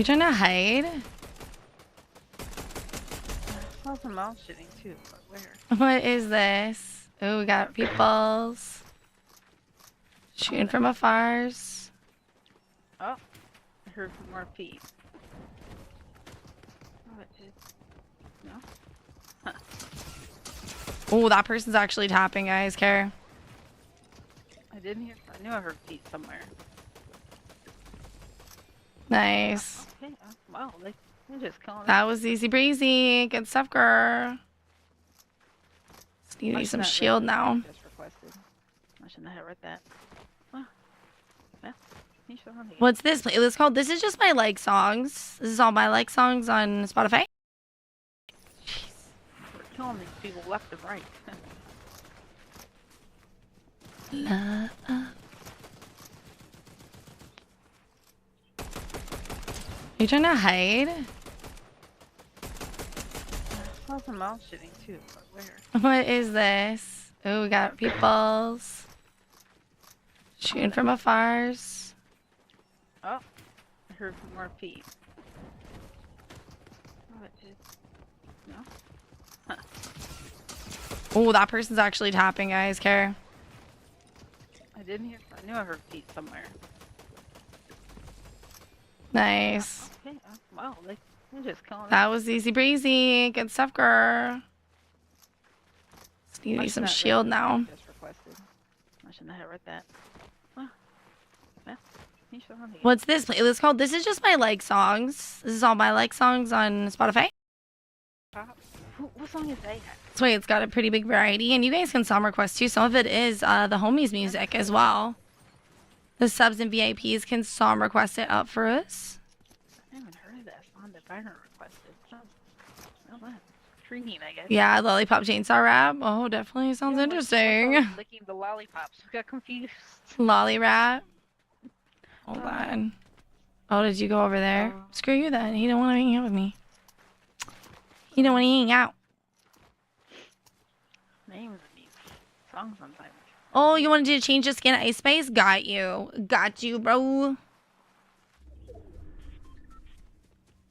you trying to hide? I saw some mouse shitting too, but where? What is this? Oh, we got peoples. Shooting from afars. Oh, I heard more feet. Oh, it is. No? Huh. Oh, that person's actually tapping, guys. Care. I didn't hear. I knew I heard feet somewhere. Nice. Okay. Wow, they're just calling. That was easy breezy. Good stuff, girl. Just need some shield now. Just requested. I shouldn't have read that. Well, yeah. What's this playlist called? This is just my like songs. This is all my like songs on Spotify. We're killing these people left and right. Love. Are you trying to hide? I saw some mouse shitting too, but where? What is this? Oh, we got peoples. Shooting from afars. Oh, I heard more feet. Oh, it is. No? Huh. Oh, that person's actually tapping, guys. Care. I didn't hear. I knew I heard feet somewhere. Nice. Okay. Wow, they're just calling. That was easy breezy. Good stuff, girl. Just need some shield now. Just requested. I shouldn't have read that. Well, yeah. What's this playlist called? This is just my like songs. This is all my like songs on Spotify. What song is that? This way it's got a pretty big variety, and you guys can song request too. Some of it is the homies music as well. The subs and VIPs can song request it up for us. I haven't heard that song that Banter requested. Well, that's intriguing, I guess. Yeah, lollipop chainsaw rap. Oh, definitely sounds interesting. Licking the lollipops. We got confused. Lolly rap. Hold on. Oh, did you go over there? Screw you then. He don't want to hang out with me. He don't want to hang out. Names of these songs sometimes. Oh, you wanted to change the skin Ice Spice? Got you. Got you, bro.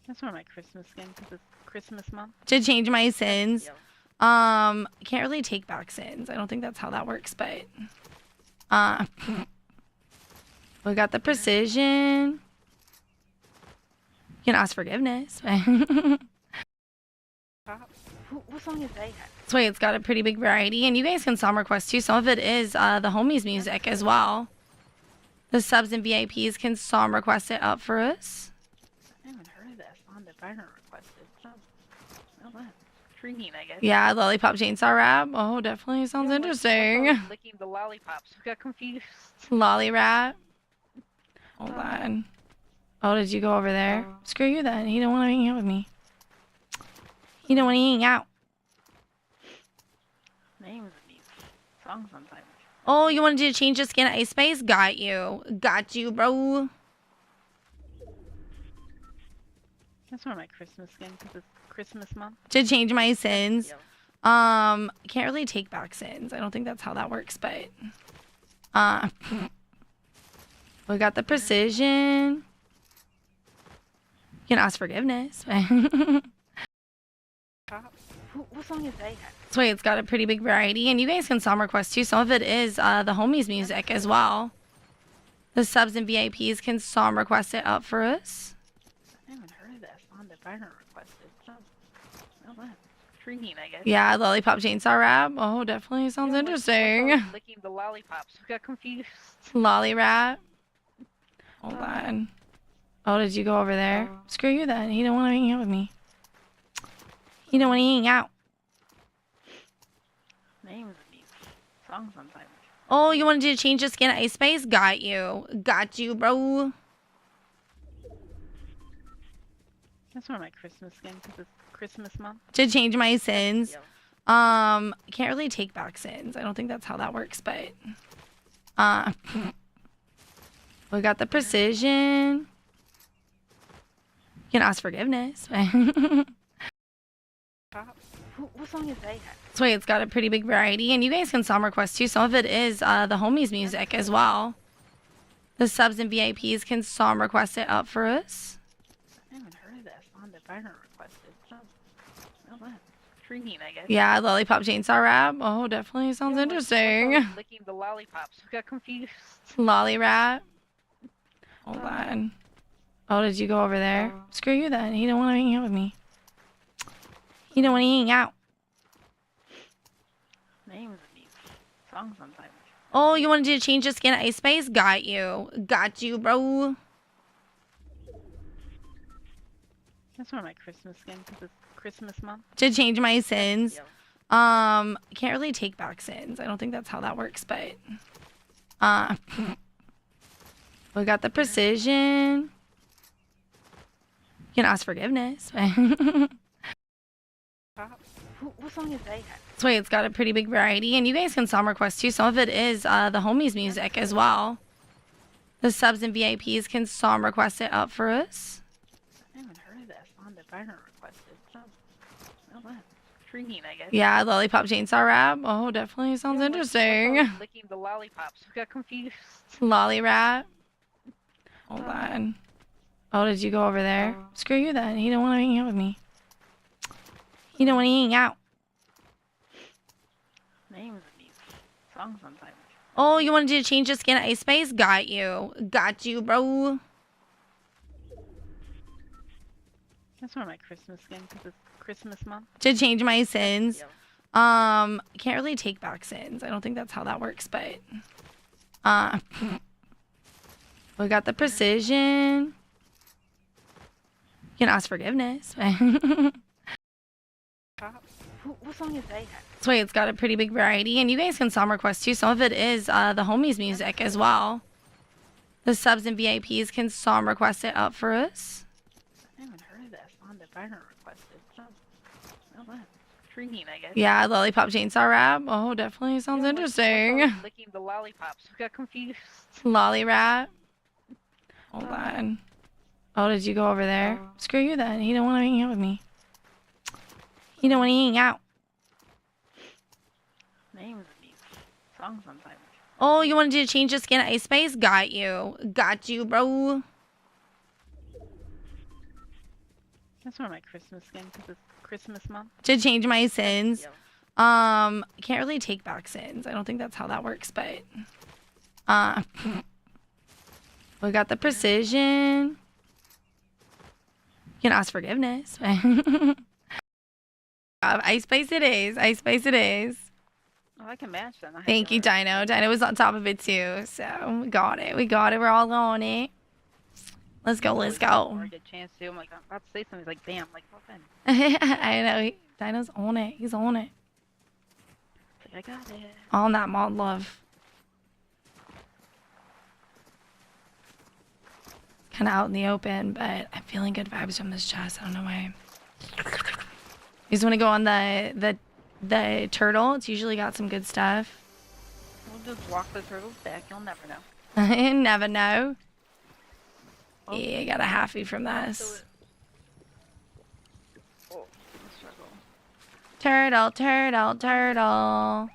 That's one of my Christmas skins because it's Christmas month. To change my sins. Can't really take back sins. I don't think that's how that works, but we got the precision. You can ask forgiveness. What song is that? This way it's got a pretty big variety, and you guys can song request too. Some of it is the homies music as well. The subs and VIPs can song request it up for us. I haven't heard that song that Banter requested. Well, that's intriguing, I guess. Yeah, lollipop chainsaw rap. Oh, definitely sounds interesting. Licking the lollipops. We got confused. Lolly rap. Hold on. Oh, did you go over there? Screw you then. He don't want to hang out with me. He don't want to hang out. Names of these songs sometimes. Oh, you wanted to change the skin Ice Spice? Got you. Got you, bro. That's one of my Christmas skins because it's Christmas month. To change my sins. Can't really take back sins. I don't think that's how that works, but we got the precision. You can ask forgiveness. What song is that? This way it's got a pretty big variety, and you guys can song request too. Some of it is the homies music as well. The subs and VIPs can song request it up for us. I haven't heard that song that Banter requested. Well, that's intriguing, I guess. Yeah, lollipop chainsaw rap. Oh, definitely sounds interesting. Licking the lollipops. We got confused. Lolly rap. Hold on. Oh, did you go over there? Screw you then. He don't want to hang out with me. He don't want to hang out. Names of these songs sometimes. Oh, you wanted to change the skin Ice Spice? Got you. Got you, bro. That's one of my Christmas skins because it's Christmas month. To change my sins. Can't really take back sins. I don't think that's how that works, but we got the precision. You can ask forgiveness. What song is that? This way it's got a pretty big variety, and you guys can song request too. Some of it is the homies music as well. The subs and VIPs can song request it up for us. on the banner requested. Sounds well done. Intriguing, I guess. Yeah, lollipop chainsaw rap. Oh, definitely sounds Yeah, interesting. what's all licking the lollipops? We got confused. Lolly rat. Hold on. Oh, did you go over there? Screw you then. He don't want to hang out with me. He don't want to hang out. Names of these songs sometimes. Oh, you wanted to change the skin ice space? Got you. Got you, bro. That's one of my Christmas skins because it's Christmas month. To change my sins. Yeah. Can't really take back sins. I don't think that's how that works, but we got the precision. You can ask forgiveness. What song is that? This way it's got a pretty big variety, and you guys can song request too. Some of it is the homies music as well. The subs and VIPs can song request it up for us. I haven't heard of that on the banner requested. Sounds well done. Intriguing, I guess. Yeah, lollipop chainsaw rap. Oh, definitely sounds interesting. What's all licking the lollipops? We got confused. Lolly rat. Hold on. Oh, did you go over there? Screw you then. He don't want to hang out with me. He don't want to hang out. Names of these songs sometimes. Oh, you wanted to change the skin ice space? Got you. Got you, bro. That's one of my Christmas skins because it's Christmas month. To change my sins. Yeah. Can't really take back sins. I don't think that's how that works, but we got the precision. You can ask forgiveness. What song is that? This way it's got a pretty big variety, and you guys can song request too. Some of it is the homies music as well. The subs and VIPs can song request it up for us. I haven't heard of that on the banner requested. Sounds well done. Intriguing, I guess. Yeah, lollipop chainsaw rap. Oh, definitely sounds Yeah, interesting. what's all licking the lollipops? We got confused. Lolly rat. Hold on. Oh, did you go over there? Screw you then. He don't want to hang out with me. He don't want to hang out. Names of these songs sometimes. Oh, you wanted to change the skin ice space? Got you. Got you, bro. That's one of my Christmas skins because it's Christmas month. To change my sins. Yeah. Can't really take back sins. I don't think that's how that works, but we got the precision. You can ask forgiveness. Ice space it is. Ice space it is. Oh, I can match that. Thank you, Dino. Dino was on top of it too, so we got it. We got it. We're all on it. Let's go. Let's go. I get a chance to. I'm like, I'm about to say something. He's like, damn. I'm like, well then. I know. Dino's on it. He's on it. It's like, I got it. On that mod love. Kind of out in the open, but I'm feeling good vibes from this chest. I don't know why. You just want to go on the turtle? It's usually got some good stuff. We'll just walk the turtles back. You'll never know. You never know. Oh. Yeah, I got a halfie from this. Oh, struggle. Turtle, turtle, turtle.